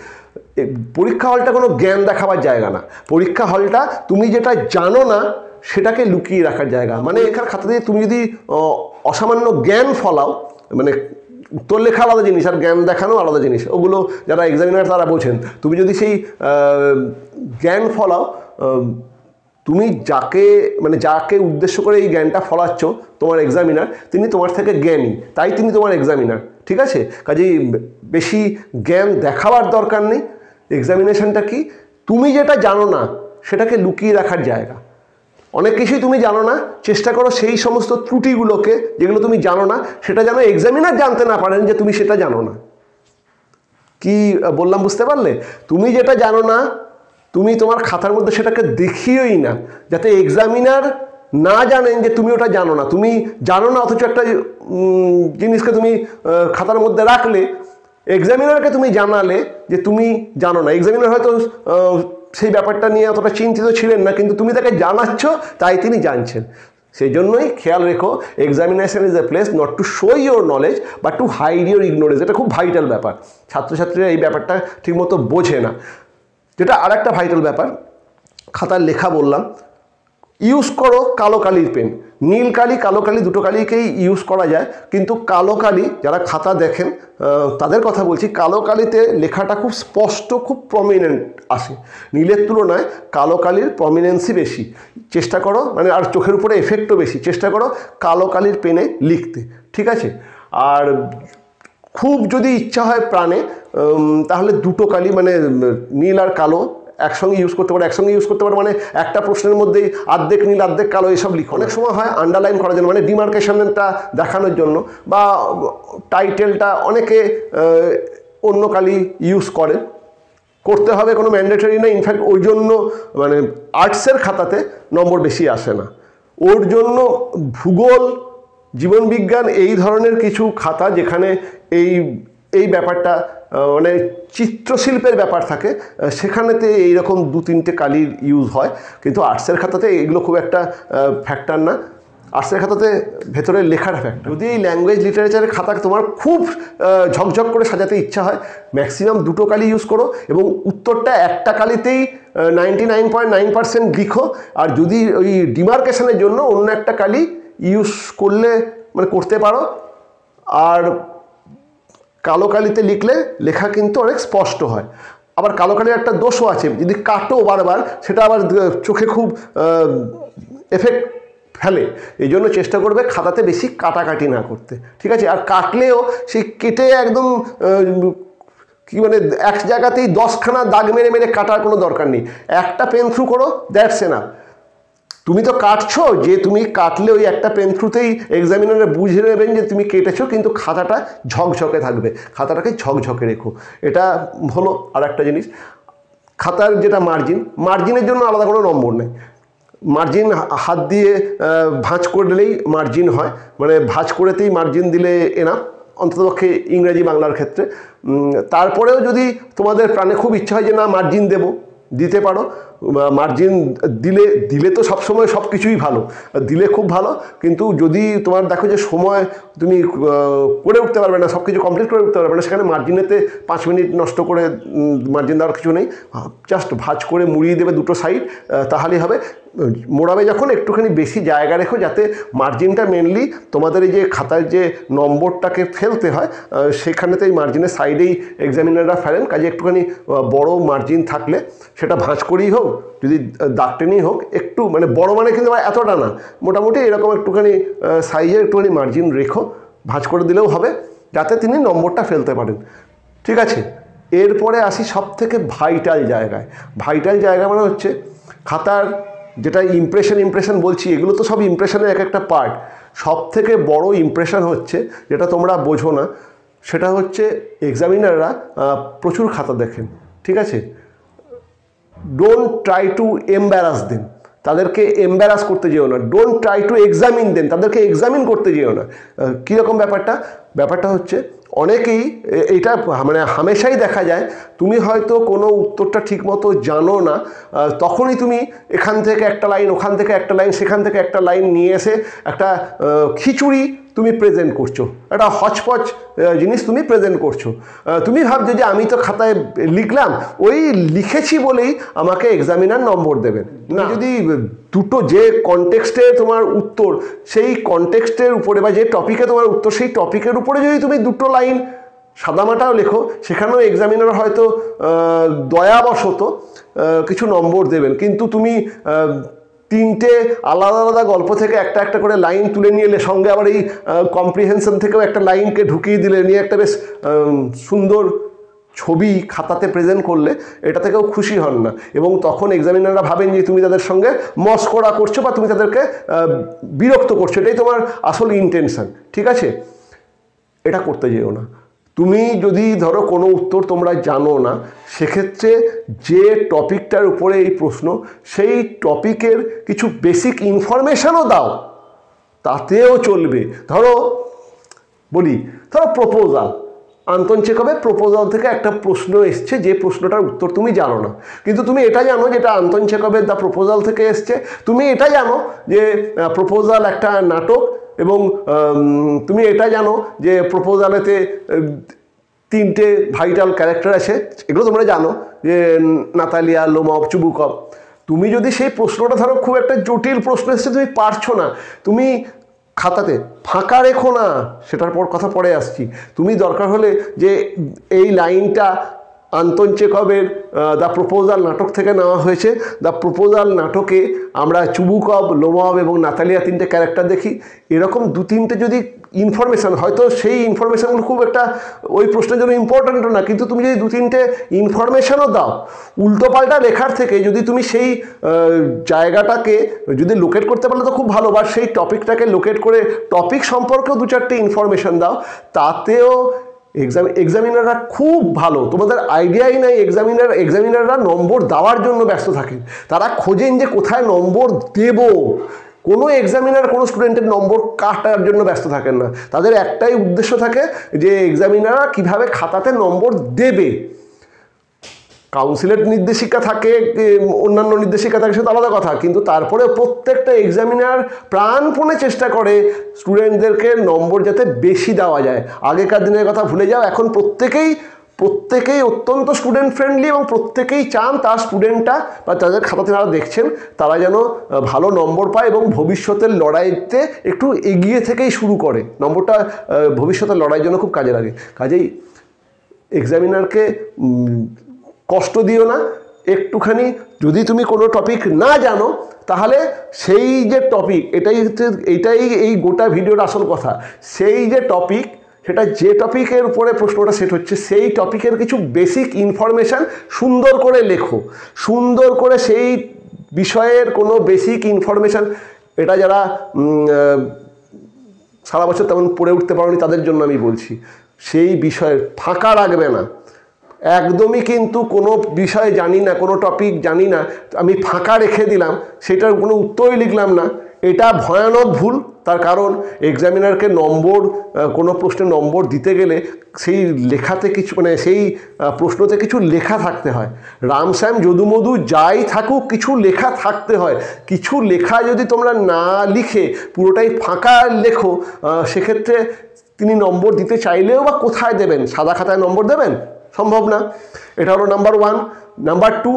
পরীক্ষা হলটা কোনো জ্ঞান দেখাবার জায়গা না, পরীক্ষা হলটা তুমি যেটা জানো না সেটাকে লুকিয়ে রাখার জায়গা। মানে লেখার খাতা দিয়ে তুমি যদি অসামান্য জ্ঞান ফলাও, মানে উত্তর লেখা আলাদা জিনিস আর জ্ঞান দেখানো আলাদা জিনিস, ওগুলো যারা এক্সামিনার তারা বোঝেন। তুমি যদি সেই জ্ঞান ফলাও, তুমি যাকে উদ্দেশ্য করে এই জ্ঞানটা ফলাচ্ছ, তোমার এক্সামিনার, তিনি তোমার থেকে জ্ঞানী, তাই তিনি তোমার এক্সামিনার, ঠিক আছে। কাজেই বেশি জ্ঞান দেখাবার দরকার নেই। এক্সামিনেশনটা কি, তুমি যেটা জানো না সেটাকে লুকিয়ে রাখার জায়গা। অনেক কিছুই তুমি জানো না, চেষ্টা করো সেই সমস্ত ত্রুটিগুলোকে যেগুলো তুমি জানো না, সেটা যেন এক্সামিনার জানতে না পারেন যে তুমি সেটা জানো না। কি বললাম বুঝতে পারলে? তুমি যেটা জানো না, তুমি তোমার খাতার মধ্যে সেটাকে দেখিওই না, যাতে এক্সামিনার না জানেন যে তুমি ওটা জানো না। তুমি জানো না অথচ একটা জিনিসকে তুমি খাতার মধ্যে রাখলে, এক্সামিনারকে তুমি জানালে যে তুমি জানো না। এক্সামিনার হয়তো সেই ব্যাপারটা নিয়ে অতটা চিন্তিত ছিলেন না, কিন্তু তুমি তাকে জানাচ্ছ, তাই তিনি জানছেন। সেই জন্যই খেয়াল রেখো, examination is a place not to show your knowledge but to hide your ignorance. এটা খুব ভাইটাল ব্যাপার, ছাত্রছাত্রীরা এই ব্যাপারটা ঠিকমতো বোঝে না। যেটা আর একটা ভাইটাল ব্যাপার, খাতার লেখা বললাম, ইউজ করো কালো কালির পেন। নীল কালি, কালো কালি, দুটো কালিকেই ইউজ করা যায়, কিন্তু কালো কালি, যারা খাতা দেখেন তাদের কথা বলছি, কালো কালিতে লেখাটা খুব স্পষ্ট, খুব প্রমিনেন্ট আসে। নীলের তুলনায় কালো কালির প্রমিনেন্সই বেশি। চেষ্টা করো, মানে আর চোখের উপরে এফেক্টও বেশি, চেষ্টা করো কালো কালির পেনে লিখতে, ঠিক আছে। আর খুব যদি ইচ্ছা হয় প্রাণে, তাহলে দুটো কালি, মানে নীল আর কালো একসঙ্গে ইউজ করতে পারো। একসঙ্গে ইউজ করতে পারো মানে একটা প্রশ্নের মধ্যেই অর্ধেক নীল অর্ধেক কালো এসব লিখো। অনেক সময় হয় আন্ডারলাইন করার জন্য, মানে ডিমার্কেশনটা দেখানোর জন্য, বা টাইটেলটা অনেকে অন্য কালি ইউজ করে, করতে হবে কোনো ম্যান্ডেটরি না। ইনফ্যাক্ট ওই জন্য মানে আর্টসের খাতাতে নম্বর বেশি আসে না। ওর জন্য ভূগোল, জীবনবিজ্ঞান, এই ধরনের কিছু খাতা যেখানে এই এই ব্যাপারটা মানে চিত্রশিল্পের ব্যাপার থাকে, সেখানেতে এইরকম 2-3টে কালির ইউজ হয়, কিন্তু আর্টসের খাতাতে এগুলো খুব একটা ফ্যাক্টর না। আর্টসের খাতাতে ভেতরে লেখার ফ্যাক্টর। যদি এই ল্যাঙ্গুয়েজ লিটারেচারের খাতা তোমার খুব ঝকঝক করে সাজাতে ইচ্ছা হয়, ম্যাক্সিমাম 2টো কালি ইউজ করো এবং উত্তরটা একটা কালিতেই 99.9% লিখো। আর যদি ওই ডিমার্কেশনের জন্য অন্য একটা কালি ইউজ করলে মানে করতে পারো। আর কালো কালিতে লিখলে লেখা কিন্তু অনেক স্পষ্ট হয়। আবার কালো কালির একটা দোষও আছে, যদি কাটো বারবার সেটা আবার চোখে খুব এফেক্ট ফেলে। এই জন্য চেষ্টা করবে খাতাতে বেশি কাটাকাটি না করতে, ঠিক আছে? আর কাটলেও সেই কেটে একদম কি মানে এক জায়গাতেই 10খানা দাগ মেরে মেরে কাটার কোনো দরকার নেই। একটা পেন থ্রু করো, দ্যাটস এনাফ। তুমি তো কাটছো, যে তুমি কাটলে ওই একটা পেন থ্রুতেই এক্সামিনারে বুঝে নেবেন যে তুমি কেটেছো, কিন্তু খাতাটা ঝকঝকে থাকবে, খাতাটাকে ঝকঝকে রেখো। এটা হলো আর একটা জিনিস। খাতার যেটা মার্জিনের জন্য আলাদা কোনো নম্বর নেই। মার্জিন হাত দিয়ে ভাঁজ করলেই মার্জিন হয়, মানে ভাঁজ করেতেই মার্জিন দিলে এনাফ, অন্ততপক্ষে ইংরেজি বাংলার ক্ষেত্রে। তারপরেও যদি তোমাদের প্রাণে খুব ইচ্ছা হয় যে না মার্জিন দেবো, দিতে পারো। মার্জিন দিলে তো সবসময় সব কিছুই ভালো, দিলে খুব ভালো। কিন্তু যদি তোমার দেখো যে সময় তুমি করে উঠতে পারবে না, সব কিছু কমপ্লিট করে উঠতে পারবে না, সেখানে মার্জিনেতে 5 মিনিট নষ্ট করে মার্জিন দেওয়ার কিছু নেই। জাস্ট ভাঁজ করে মুড়িয়ে দেবে 2টো সাইড, তাহলেই হবে। মোড়াবে যখন একটুখানি বেশি জায়গা রেখো, যাতে মার্জিনটা মেনলি তোমাদের এই যে খাতার যে নম্বরটাকে ফেলতে হয় সেখানেতে এই মার্জিনের সাইডেই এক্সামিনাররা ফেলেন। কাজে একটুখানি বড় মার্জিন থাকলে সেটা ভাঁজ করেই হোক, যদি দাগ টেনেই হোক, একটু মানে বড় মানে কিন্তু এতটা না, মোটামুটি এরকম একটুখানি সাইজের একটুখানি মার্জিন রেখো, ভাঁজ করে দিলেও হবে, যাতে তিনি নম্বরটা ফেলতে পারেন, ঠিক আছে? এরপরে আসি সব থেকে ভাইটাল জায়গায়। ভাইটাল জায়গা মানে হচ্ছে খাতার যেটা ইমপ্রেশন বলছি, এগুলো তো সব ইমপ্রেশনের এক একটা পার্ট। সব থেকে বড় ইমপ্রেশন হচ্ছে, যেটা তোমরা বোঝো না, সেটা হচ্ছে এক্সামিনাররা প্রচুর খাতা দেখেন, ঠিক আছে? Don't try to embarrass them, তাদেরকে এম্বারাস করতে যেও না। ডোন্ট ট্রাই টু এক্সামিন দেন, তাদেরকে এক্সামিন করতে যেও না। কীরকম ব্যাপারটা হচ্ছে, অনেকেই এটা মানে হামেশাই দেখা যায়, তুমি হয়তো কোনো উত্তরটা ঠিকমতো জানো না, তখনই তুমি এখান থেকে একটা লাইন, ওখান থেকে একটা লাইন, সেখান থেকে একটা লাইন নিয়ে এসে একটা খিচুড়ি তুমি প্রেজেন্ট করছো, একটা হচপচ জিনিস তুমি প্রেজেন্ট করছো। তুমি ভাবছো যে আমি তো খাতায় লিখলাম, ওই লিখেছি বলেই আমাকে এক্সামিনার নম্বর দেবেন না। যদি দুটো যে কনটেক্সটে তোমার উত্তর, সেই কনটেক্সটের উপরে বা যে টপিকে তোমার উত্তর, সেই টপিকের উপরে যদি তুমি 2টো লাইন সাদামাটাও লেখো, সেখানেও এক্সামিনার হয়তো দয়াবশত কিছু নম্বর দেবেন। কিন্তু তুমি 3টে আলাদা আলাদা গল্প থেকে একটা একটা করে লাইন তুলে নিয়ে এলে, সঙ্গে আবার এই কম্প্রিহেনশন থেকেও একটা লাইনকে ঢুকিয়ে দিলে, নিয়ে একটা বেশ সুন্দর ছবি খাতাতে প্রেজেন্ট করলে, এটা থেকেও খুশি হন না। এবং তখন এক্সামিনাররা ভাবেন যে তুমি তাদের সঙ্গে মস্করা করছো বা তুমি তাদেরকে বিরক্ত করছো, এটাই তোমার আসল ইন্টেনশন, ঠিক আছে? এটা করতে যেও না। তুমি যদি ধরো কোনো উত্তর তোমরা জানো না, সেক্ষেত্রে যে টপিকটার উপরে এই প্রশ্ন, সেই টপিকের কিছু বেসিক ইনফরমেশনও দাও, তাতেও চলবে। ধরো প্রপোজাল, আন্তন চেকবের প্রপোজাল থেকে একটা প্রশ্ন এসছে, যে প্রশ্নটার উত্তর তুমি জানো না, কিন্তু তুমি এটা জানো যেটা আন্তন চেকবের দ্য প্রপোজাল থেকে এসছে। তুমি এটা জানো যে প্রপোজাল একটা নাটক, এবং তুমি এটা জানো যে প্রপোজালেতে 3টে ভাইটাল ক্যারেক্টার আছে, এগুলো তোমরা জানো, যে নাতালিয়া, লোমভ, চুবুকভ। তুমি যদি সেই প্রশ্নটা ধরো খুব একটা জটিল প্রশ্ন এসছে, তুমি পারছো না, তুমি খাতাতে ফাঁকা রেখো না, সেটার পর কথা পরে আসছি। তুমি দরকার হলে যে এই লাইনটা আন্তন চেকবের দ্য প্রপোজাল নাটক থেকে নেওয়া হয়েছে, দ্য প্রপোজাল নাটকে আমরা চুবুকভ, লোমভ এবং নাতালিয়া 3টে ক্যারেক্টার দেখি, এরকম 2-3টে যদি ইনফরমেশান, হয়তো সেই ইনফরমেশানগুলো খুব একটা ওই প্রশ্নের জন্য ইম্পর্ট্যান্টও না, কিন্তু তুমি যদি 2-3টে ইনফরমেশানও দাও, উল্টোপাল্টা লেখার থেকে যদি তুমি সেই জায়গাটাকে যদি লোকেট করতে পারলে তো খুব ভালো, বা সেই টপিকটাকে লোকেট করে টপিক সম্পর্কেও 2-4টে ইনফরমেশান দাও, তাতেও এক্সামিনাররা খুব ভালো। তোমাদের আইডিয়াই নাই, এক্সামিনাররা নম্বর দেওয়ার জন্য ব্যস্ত থাকেন, তারা খোঁজেন যে কোথায় নম্বর দেব, কোনো এক্সামিনার কোনো স্টুডেন্টের নম্বর কাটার জন্য ব্যস্ত থাকেন না, তাদের একটাই উদ্দেশ্য থাকে যে এক্সামিনাররা কীভাবে খাতাতে নম্বর দেবে। কাউন্সিলের নির্দেশিকা থাকে, অন্যান্য নির্দেশিকা থাকে, সেটা আলাদা কথা, কিন্তু তারপরে প্রত্যেকটা এক্সামিনার প্রাণপণে চেষ্টা করে স্টুডেন্টদেরকে নম্বর যাতে বেশি দেওয়া যায়। আগেকার দিনের কথা ভুলে যাও, এখন প্রত্যেকেই অত্যন্ত স্টুডেন্ট ফ্রেন্ডলি এবং প্রত্যেকেই চান তার স্টুডেন্টটা বা তাদের খাতাতে যারা দেখছেন তারা যেন ভালো নম্বর পায় এবং ভবিষ্যতের লড়াইতে একটু এগিয়ে থেকেই শুরু করে। নম্বরটা ভবিষ্যতের লড়াইয়ের জন্য খুব কাজে লাগে। কাজেই এক্সামিনারকে কষ্ট দিও না। একটুখানি যদি তুমি কোনো টপিক না জানো তাহলে সেই যে টপিক, এটাই এই গোটা ভিডিওর আসল কথা, সেই যে টপিক, সেটা যে টপিকের উপরে প্রশ্নটা সেট হচ্ছে সেই টপিকের কিছু বেসিক ইনফরমেশান সুন্দর করে লেখো, সুন্দর করে সেই বিষয়ের কোনো বেসিক ইনফরমেশান, এটা যারা সারা বছর তেমন পড়ে উঠতে পারোনি তাদের জন্য আমি বলছি, সেই বিষয়ে ফাঁকা রাখবে না একদমই। কিন্তু কোনো বিষয় জানি না, কোনো টপিক জানি না, আমি ফাঁকা রেখে দিলাম, সেটার কোনো উত্তরই লিখলাম না, এটা ভয়ানক ভুল। তার কারণ এক্সামিনারকে নম্বর, কোনো প্রশ্নে নম্বর দিতে গেলে সেই লেখাতে কিছু, মানে সেই প্রশ্নতে কিছু লেখা থাকতে হয়। রামশ্যাম যদুমধু যাই থাকুক, কিছু লেখা থাকতে হয়। কিছু লেখা যদি তোমরা না লিখে পুরোটাই ফাঁকা লেখো, সেক্ষেত্রে তিনি নম্বর দিতে চাইলেও বা কোথায় দেবেন? সাদা খাতায় নম্বর দেবেন? সম্ভব না। এটা হলো নাম্বার 1। নাম্বার 2,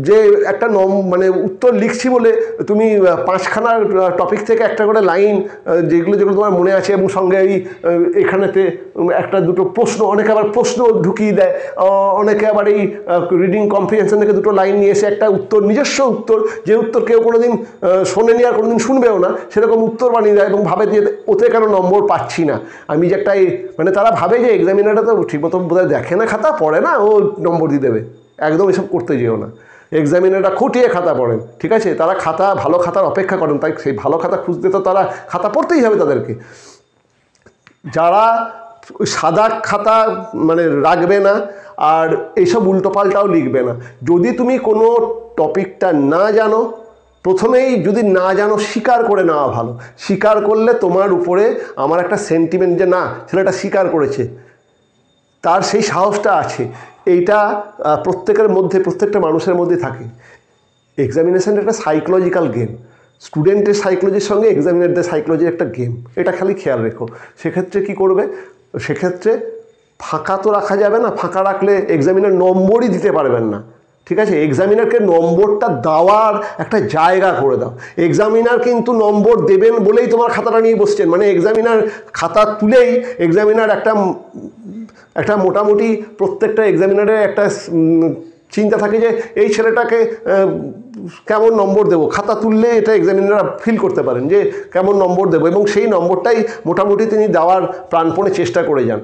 যে একটা মানে উত্তর লিখছি বলে তুমি 5খানা টপিক থেকে একটা করে লাইন, যেগুলো তোমার মনে আছে এবং সঙ্গে এখানেতে একটা দুটো প্রশ্ন, অনেকে আবার প্রশ্ন ঢুকিয়ে দেয়, অনেকে আবার এই রিডিং কম্প্রিহেনশন থেকে দুটো লাইন নিয়ে এসে একটা উত্তর, নিজস্ব উত্তর, যে উত্তর কেউ কোনোদিন শোনেনি আর কোনোদিন শুনবেও না, সেরকম উত্তর বানিয়ে দেয় এবং ভাবে যে ওতে কেন নম্বর পাচ্ছি না আমি, যে একটা মানে তারা ভাবে যে এক্সামিনারটা তো ঠিকমতো বোধহয় দেখে না, খাতা পড়ে না, ও নম্বর দিয়ে দেবে। একদম এসব করতে যেও না। এক্সামিনাররা খুঁটিয়ে খাতা পড়েন, ঠিক আছে? তারা ভালো খাতার অপেক্ষা করেন, তাই সেই ভালো খাতা খুঁজতে তো তারা খাতা পড়তেই হবে তাদেরকে। যারা সাদা খাতা মানে রাখবে না আর এইসব উল্টোপাল্টাও লিখবে না। যদি তুমি কোনো টপিকটা না জানো, প্রথমেই যদি না জানো স্বীকার করে নেওয়া ভালো। স্বীকার করলে তোমার উপরে আমার একটা সেন্টিমেন্ট যে না, ছেলেটা স্বীকার করেছে, তার সেই সাহসটা আছে, এইটা প্রত্যেকের মধ্যে, প্রত্যেকটা মানুষের মধ্যে থাকে। এক্সামিনেশন একটা সাইকোলজিক্যাল গেম, স্টুডেন্টের সাইকোলজির সঙ্গে এক্সামিনারদের সাইকোলজির একটা গেম, এটা খালি খেয়াল রেখো। সেক্ষেত্রে কি করবে? সেক্ষেত্রে ফাঁকা তো রাখা যাবে না, ফাঁকা রাখলে এক্সামিনার নম্বরই দিতে পারবেন না, ঠিক আছে? এক্সামিনারকে নম্বরটা দেওয়ার একটা জায়গা করে দাও। এক্সামিনার কিন্তু নম্বর দেবেন বলেই তোমার খাতাটা নিয়ে বসছেন, মানে এক্সামিনার খাতা তুলেই এক্সামিনার একটা মোটামুটি প্রত্যেকটা এক্সামিনারের একটা চিন্তা থাকে যে এই ছেলেটাকে কেমন নম্বর দেবো। খাতা তুললে এটা এক্সামিনাররা ফিল করতে পারেন যে কেমন নম্বর দেবো, এবং সেই নম্বরটাই মোটামুটি তিনি দেওয়ার প্রাণপণে চেষ্টা করে যান।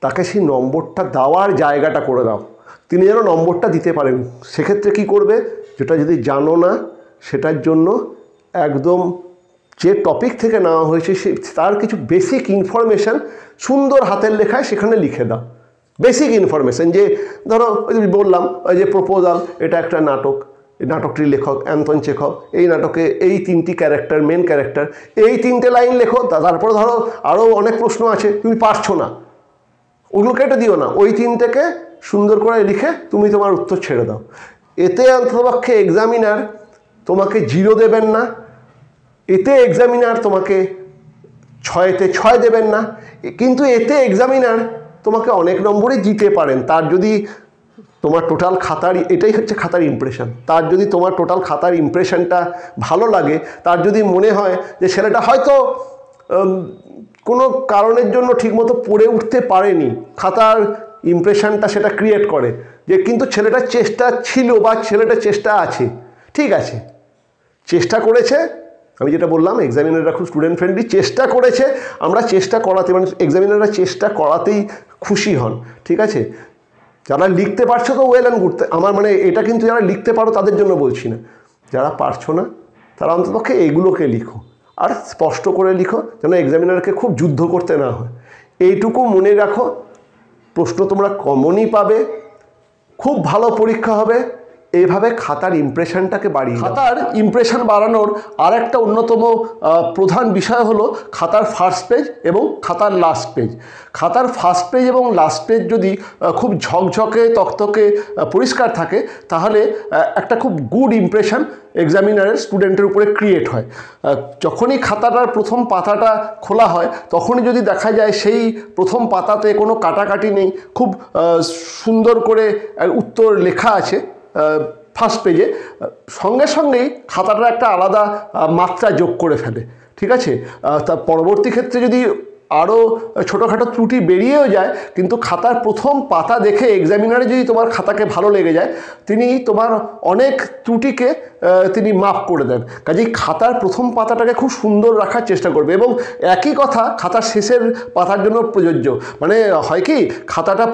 তাকে সেই নম্বরটা দেওয়ার জায়গাটা করে দাও, তিনি যেন নম্বরটা দিতে পারেন। সেক্ষেত্রে কি করবে? যেটা যদি জানো না, সেটার জন্য একদম যে টপিক থেকে নেওয়া হয়েছে তার কিছু বেসিক ইনফরমেশান সুন্দর হাতের লেখায় সেখানে লিখে দাও। বেসিক ইনফরমেশান, যে ধরো ওই বললাম ওই যে প্রপোজাল, এটা একটা নাটক, এই নাটকটির লেখক অ্যান্তন চেখভ, এই নাটকে এই 3টি ক্যারেক্টার, মেন ক্যারেক্টার, এই 3টে লাইন লেখো। তারপরে ধরো আরও অনেক প্রশ্ন আছে, তুমি পারছো না, ওগুলো কেটে দিও না, ওই 3টেকে সুন্দর করে লিখে তুমি তোমার উত্তর ছেড়ে দাও। এতে অন্ততপক্ষে এক্সামিনার তোমাকে 0 দেবেন না, এতে এক্সামিনার তোমাকে 6তে 6 দেবেন না, কিন্তু এতে এক্সামিনার তোমাকে অনেক নম্বরই দিতে পারেন। তার যদি তোমার টোটাল খাতার, এটাই হচ্ছে খাতার ইমপ্রেশন, তার যদি তোমার টোটাল খাতার ইমপ্রেশনটা ভালো লাগে, তার যদি মনে হয় যে ছেলেটা হয়তো কোনো কারণের জন্য ঠিকমতো পড়ে উঠতে পারেনি, খাতার ইমপ্রেশনটা সেটা ক্রিয়েট করে যে কিন্তু ছেলেটার চেষ্টা ছিল বা ছেলেটার চেষ্টা আছে, ঠিক আছে, চেষ্টা করেছে। আমি যেটা বললাম, এক্সামিনাররা খুব স্টুডেন্ট ফ্রেন্ডলি, চেষ্টা করেছে, আমরা চেষ্টা করাতে, মানে এক্সামিনাররা চেষ্টা করাতেই খুশি হন, ঠিক আছে? যারা লিখতে পারছো তো ওয়েল অ্যান্ড গুড, আমার মানে এটা কিন্তু যারা লিখতে পারো তাদের জন্য বলছি না, যারা পারছো না তারা অন্ততপক্ষে এইগুলোকে লিখো, আর স্পষ্ট করে লিখো, যেন এক্সামিনারকে খুব যুদ্ধ করতে না হয়। এইটুকু মনে রাখো, প্রশ্ন তোমরা কমনই পাবে, খুব ভালো পরীক্ষা হবে, এইভাবে খাতার ইমপ্রেশনটাকে বাড়িয়ে খাতার ইমপ্রেশন বাড়ানোর আর একটা অন্যতম প্রধান বিষয় হলো খাতার ফার্স্ট পেজ এবং খাতার লাস্ট পেজ। খাতার ফার্স্ট পেজ এবং লাস্ট পেজ যদি খুব ঝকঝকে তকতকে পরিষ্কার থাকে তাহলে একটা খুব গুড ইমপ্রেশন এক্সামিনারের স্টুডেন্টের উপরে ক্রিয়েট হয়। যখনই খাতাটার প্রথম পাতাটা খোলা হয় তখনই যদি দেখা যায় সেই প্রথম পাতাতে কোনো কাটাকাটি নেই, খুব সুন্দর করে উত্তর লেখা আছে ফার্স্ট পেজে, সঙ্গে সঙ্গেই খাতাটা একটা আলাদা মাত্রা যোগ করে ফেলে। ঠিক আছে, তার পরবর্তী ক্ষেত্রে যদি আরও ছোটোখাটো ত্রুটি বেরিয়েও যায়, কিন্তু খাতার প্রথম পাতা দেখে এক্সামিনারে যদি তোমার খাতাকে ভালো লেগে যায়, তিনি তোমার অনেক ত্রুটিকে তিনি মাফ করে দেন। কাজেই খাতার প্রথম পাতাটাকে খুব সুন্দর রাখার চেষ্টা করবে। এবং একই কথা খাতার শেষের পাতার জন্য প্রযোজ্য। মানে হয় কি, খাতাটা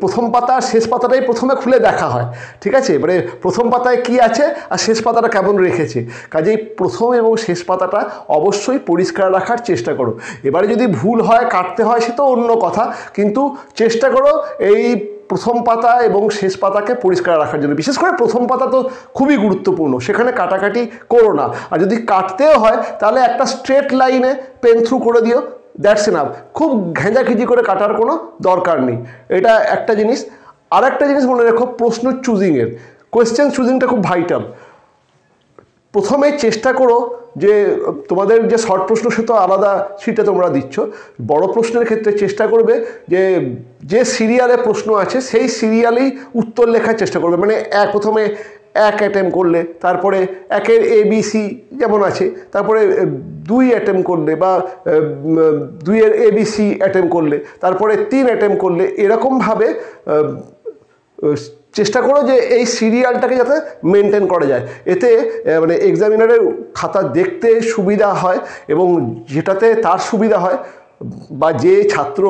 প্রথম পাতা আর শেষ পাতাটাই প্রথমে খুলে দেখা হয়। ঠিক আছে, মানে প্রথম পাতায় কি আছে আর শেষ পাতাটা কেমন রেখেছে। কাজেই প্রথম এবং শেষ পাতাটা অবশ্যই পরিষ্কার রাখার চেষ্টা করো। এবারে যদি ভুল হয়, কাটতে হয়, সে তো অন্য কথা, কিন্তু চেষ্টা করো এই প্রথম পাতা এবং শেষ পাতাকে পরিষ্কার রাখার জন্য। বিশেষ করে প্রথম পাতা তো খুবই গুরুত্বপূর্ণ, সেখানে কাটাকাটি করো না। আর যদি কাটতেও হয় তাহলে একটা স্ট্রেট লাইনে পেন থ্রু করে দিও, দ্যাটস এনাফ। খুব ঘেঁজাঘেঁজি করে কাটার কোনো দরকার নেই। এটা একটা জিনিস। আর একটা জিনিস মনে রেখো, প্রশ্ন চুজিংয়ের, কোয়েশ্চেন চুজিংটা খুব ভাইটাল। প্রথমে চেষ্টা করো যে তোমাদের যে শর্ট প্রশ্ন সে তো আলাদা সিটে তোমরা দিচ্ছ, বড় প্রশ্নের ক্ষেত্রে চেষ্টা করবে যে সিরিয়ালে প্রশ্ন আছে সেই সিরিয়ালেই উত্তর লেখার চেষ্টা করবে। মানে প্রথমে 1 অ্যাটেম্প করলে, তারপরে 1-এর ABC যেমন আছে, তারপরে 2 অ্যাটেম্প করলে বা 2-এর ABC অ্যাটেম্প করলে, তারপরে 3 অ্যাটেম্প করলে, এরকমভাবে চেষ্টা করো যে এই সিরিয়ালটাকে যাতে মেনটেন করা যায়। এতে মানে এক্সামিনারের খাতা দেখতে সুবিধা হয়, এবং যেটাতে তার সুবিধা হয় বা যে ছাত্র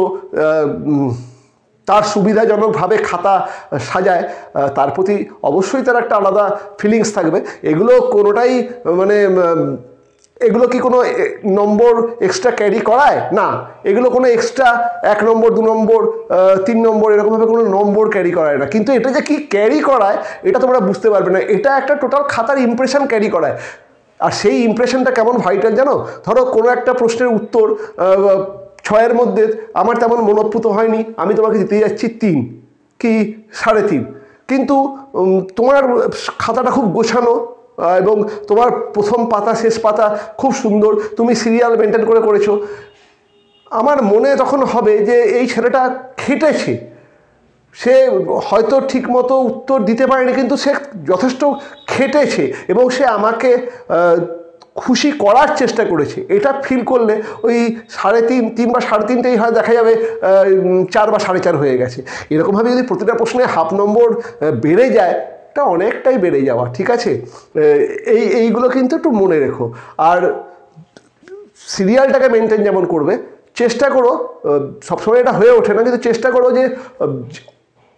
তার সুবিধাজনকভাবে খাতা সাজায় তার প্রতি অবশ্যই তার একটা আলাদা ফিলিংস থাকবে। এগুলো কোনোটাই মানে এগুলো কি কোনো নম্বর এক্সট্রা ক্যারি করায়? না, এগুলো কোনো এক্সট্রা 1 নম্বর 2 নম্বর 3 নম্বর এরকমভাবে কোনো নম্বর ক্যারি করায় না। কিন্তু এটা যে কি ক্যারি করায় এটা তোমরা বুঝতে পারবে না। এটা একটা টোটাল খাতার ইমপ্রেশন ক্যারি করায়। আর সেই ইমপ্রেশনটা কেমন ভাইটাল জানো? ধরো কোনো একটা প্রশ্নের উত্তর 6-এর মধ্যে আমার তেমন মনোপ্রুত হয়নি, আমি তোমাকে দিতে যাচ্ছি 3 কি 3.5, কিন্তু তোমার খাতাটা খুব গোছানো এবং তোমার প্রথম পাতা শেষ পাতা খুব সুন্দর, তুমি সিরিয়াল মেনটেন করে করেছো। আমার মনে তখন হবে যে এই ছেলেটা খেটেছে, সে হয়তো ঠিকমতো উত্তর দিতে পারেনি, কিন্তু সে যথেষ্ট খেটেছে এবং সে আমাকে খুশি করার চেষ্টা করেছে। এটা ফিল করলে ওই 3.5 বা 3.5টাই হয় দেখা যাবে 4 বা 4.5 হয়ে গেছে। এরকমভাবে যদি প্রতিটা প্রশ্নে হাফ নম্বর বেড়ে যায়, এটা অনেকটাই বেড়ে যাওয়া। ঠিক আছে, এইগুলো কিন্তু একটু মনে রেখো। আর সিরিয়ালটাকে মেনটেন যেমন করবে, চেষ্টা করো, সবসময় এটা হয়ে ওঠে না, কিন্তু চেষ্টা করো যে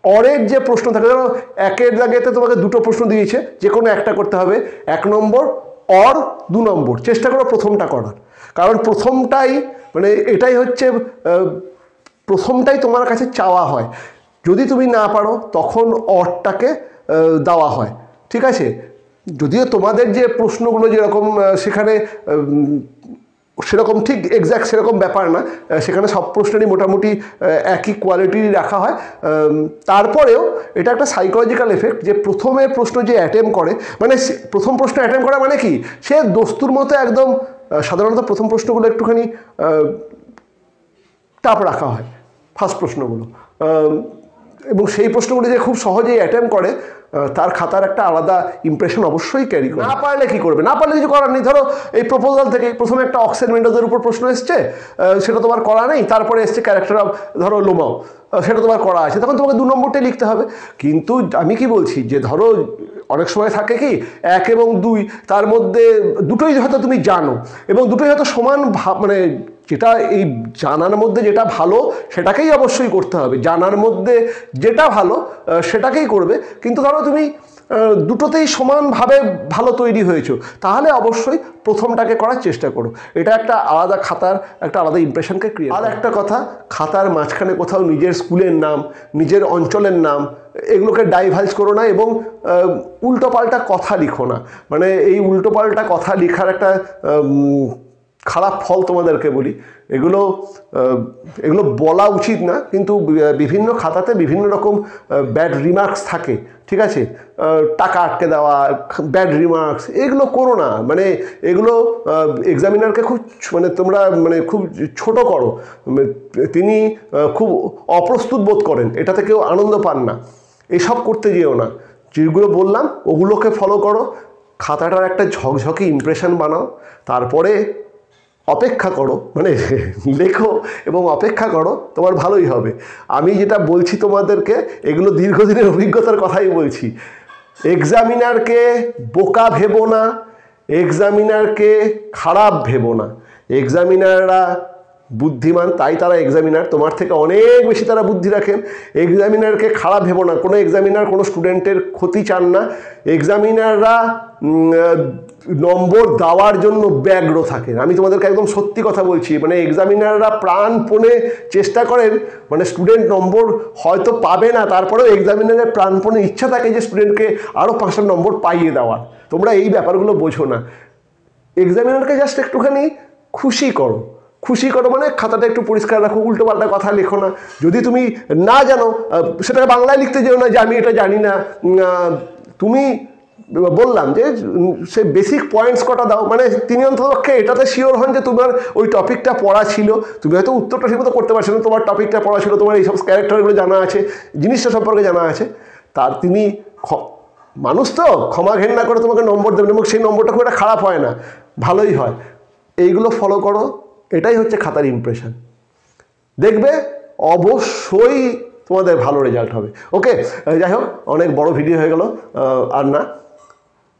অরের যে প্রশ্ন থাকে, ধরো 1-এর জায়গাতে তোমাকে 2টো প্রশ্ন দিয়েছে, যে কোনো একটা করতে হবে, 1 নম্বর অর 2 নম্বর, চেষ্টা করো প্রথমটা করার। কারণ প্রথমটাই মানে এটাই হচ্ছে প্রথমটাই তোমার কাছে চাওয়া হয়। যদি তুমি না পারো তখন অরটাকে দেওয়া হয়। ঠিক আছে, যদিও তোমাদের যে প্রশ্নগুলো যেরকম সেখানে সেরকম ঠিক এক্স্যাক্ট সেরকম ব্যাপার না, সেখানে সব প্রশ্নেরই মোটামুটি একই কোয়ালিটির রাখা হয়। তারপরেও এটা একটা সাইকোলজিক্যাল এফেক্ট যে প্রথমে প্রশ্ন যে অ্যাটেম্প করে, মানে প্রথম প্রশ্ন অ্যাটেম্প করা মানে কি, সে দস্তুর মতো একদম, সাধারণত প্রথম প্রশ্নগুলো একটুখানি টাফ রাখা হয়, ফার্স্ট প্রশ্নগুলো, এবং সেই প্রশ্নগুলো যে খুব সহজেই অ্যাটেম্প করে তার খাতার একটা আলাদা ইমপ্রেশন অবশ্যই ক্যারি করে। না পারলে কী করবে? না পারলে কিছু করার নেই। ধরো এই প্রপোজাল থেকে প্রথমে একটা অক্সেন উইন্ডোজের উপর প্রশ্ন এসছে, সেটা তোমার করা নেই, তারপরে এসছে ক্যারেক্টার অফ ধরো লোমাও, সেটা তোমার করা আছে, তখন তোমাকে 2 নম্বরটাই লিখতে হবে। কিন্তু আমি কি বলছি যে ধরো অনেক সময় থাকে কি 1 এবং 2 তার মধ্যে দুটোই হয়তো তুমি জানো এবং দুটোই হয়তো সমান মানে যেটা এই জানার মধ্যে যেটা ভালো সেটাকেই অবশ্যই করতে হবে, জানার মধ্যে যেটা ভালো সেটাকেই করবে। কিন্তু ধরো তুমি দুটোতেই সমানভাবে ভালো তৈরি হয়েছো, তাহলে অবশ্যই প্রথমটাকে করার চেষ্টা করো। এটা একটা আলাদা খাতার একটা আলাদা ইমপ্রেশনকে ক্রিয়েট। আর একটা কথা, খাতার মাঝখানে কোথাও নিজের স্কুলের নাম, নিজের অঞ্চলের নাম এগুলোকে ডাইভার্জ করো না, এবং উল্টোপাল্টা কথা লিখো না। মানে এই উল্টোপাল্টা কথা লেখার একটা খারাপ ফল তোমাদেরকে বলি, এগুলো বলা উচিত না, কিন্তু বিভিন্ন খাতাতে বিভিন্ন রকম ব্যাড রিমার্কস থাকে, ঠিক আছে? টাকা আটকে দেওয়া, ব্যাড রিমার্কস, এগুলো করো না। মানে এগুলো এক্সামিনারকে খুব তোমরা খুব ছোট করো। তিনি খুব অপ্রস্তুত বোধ করেন, এটাতে কেউ আনন্দ পান না। এসব করতে যেও না। যেগুলো বললাম ওগুলোকে ফলো করো, খাতাটার একটা ঝকঝকে ইমপ্রেশন বানাও, তারপরে অপেক্ষা করো, লেখো এবং অপেক্ষা করো, তোমার ভালোই হবে। আমি যেটা বলছি তোমাদেরকে, এগুলো দীর্ঘদিনের অভিজ্ঞতার কথাই বলছি। এক্সামিনারকে বোকা ভেবো না, এক্সামিনারকে খারাপ ভেবো না। এক্সামিনাররা বুদ্ধিমান, তাই তারা এক্সামিনার, তোমার থেকে অনেক বেশি তারা বুদ্ধি রাখেন। এক্সামিনারকে খারাপ ভেবো না। কোনো এক্সামিনার কোনো স্টুডেন্টের ক্ষতি চান না। এক্সামিনাররা নম্বর দেওয়ার জন্য ব্যগ্র থাকেন। আমি তোমাদেরকে একদম সত্যি কথা বলছি। এক্সামিনাররা প্রাণপণে চেষ্টা করেন, স্টুডেন্ট নম্বর হয়তো পাবে না, তারপরেও এক্সামিনারের প্রাণপণে ইচ্ছা থাকে যে স্টুডেন্টকে আরও 5টা নম্বর পাইয়ে দেওয়ার। তোমরা এই ব্যাপারগুলো বোঝো না। এক্সামিনারকে জাস্ট একটুখানি খুশি করো, খাতাটা একটু পরিষ্কার রাখো, উল্টোপাল্টা কথা লেখো না। যদি তুমি না জানো সেটাকে বাংলায় লিখতে যেও না যে আমি এটা জানি না। তুমি বললাম যে সে বেসিক পয়েন্টস কটা দাও, তিনি অন্ততপক্ষে এটাতে শিওর হন যে তোমার ওই টপিকটা পড়া ছিল। তুমি হয়তো উত্তরটা ঠিকমতো করতে পারছো না, তোমার টপিকটা পড়া ছিল, তোমার এইসব ক্যারেক্টারগুলো জানা আছে, জিনিসটা সম্পর্কে জানা আছে। তার তিনি মানুষ তো ক্ষমা ঘেন্না করে তোমাকে নম্বর দেবেন, এবং সেই নম্বরটা খুব একটা খারাপ হয় না, ভালোই হয়। এইগুলো ফলো করো, এটাই হচ্ছে খাতার ইমপ্রেশন। দেখবে অবশ্যই তোমাদের ভালো রেজাল্ট হবে। ওকে, যাই হোক, অনেক বড় ভিডিও হয়ে গেল। আর না,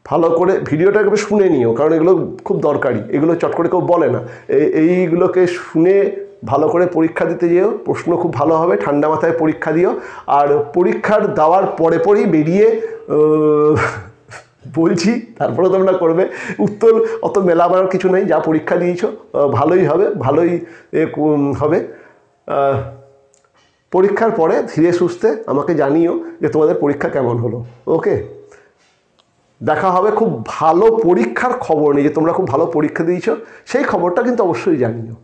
ভালো করে ভিডিওটা একটু শুনে নিও, কারণ এগুলো খুব দরকারি। এগুলো চট করে কেউ বলে না। এইগুলোকে শুনে ভালো করে পরীক্ষা দিতে যেও, প্রশ্ন খুব ভালো হবে। ঠান্ডা মাথায় পরীক্ষা দিও। আর পরীক্ষার দেওয়ার পরেই বেরিয়ে বলছি, তারপরে তোমরা করবে। উত্তর অত মেলাবার কিছু নেই, যা পরীক্ষা দিয়েছো ভালোই হবে, ভালোই হবে। পরীক্ষার পরে ধীরে সুস্থে আমাকে জানিও যে তোমাদের পরীক্ষা কেমন হলো। ওকে, দেখা হবে খুব ভালো পরীক্ষার খবর নিয়ে, যে তোমরা খুব ভালো পরীক্ষা দিয়েছো সেই খবরটা কিন্তু অবশ্যই জানিও।